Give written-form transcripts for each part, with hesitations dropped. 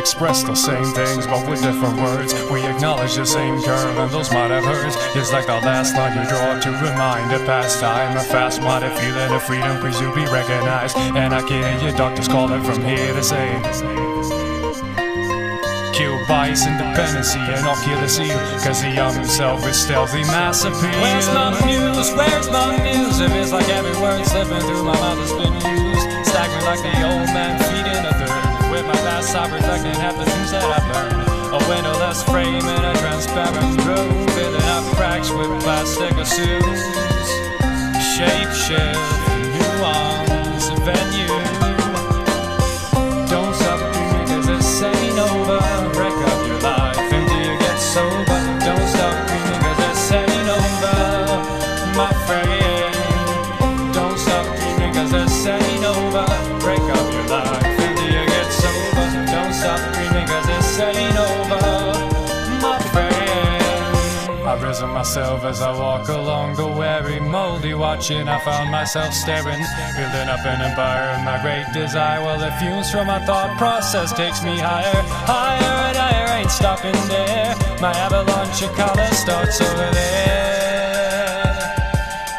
express the same things, but with different words. We acknowledge the same curve, and those might have hurts. It's like the last line you draw to remind a past time. A fast-minded feeling of freedom, please you be recognized. And I can hear your doctors calling from here to say, kill bias, independency, and I'll kill the seal, cause the young himself is stealthy mass appeal. Where's my muse? Where's my muse? It feels like every word slipping through my mouth has been used. Staggering like the old man feeding a third. With my past I reflecting half the things that I've learned. A windowless frame in a transparent room, filling up cracks with plastic assumes. Shape shift, nuance, venue. Don't stop dreaming cause this ain't over. Break up your life until you get sober. Don't stop dreaming cause this ain't over, my friend. Don't stop dreaming cause this ain't over. Break up your life until you get sober. Don't stop dreaming cause this ain't over, my friend. I've risen myself as I walk along the weary, moldy watching. I found myself staring, building up an empire of my great desire. Well, the fumes from my thought process takes me higher, higher and higher. Ain't stopping there. My avalanche of color starts over there,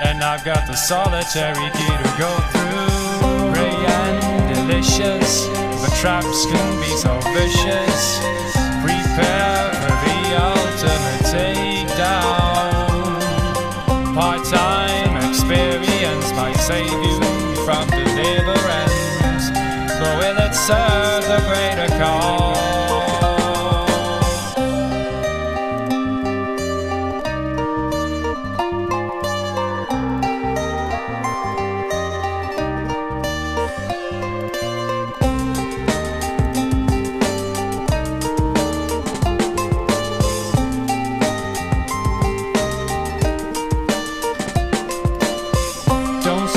and I've got the solitary key to go through. Ray and delicious, but traps can be so vicious. Prepare for the ultimate takedown. Part-time experience might save you from deliverance, but will it serve the greater cause? Don't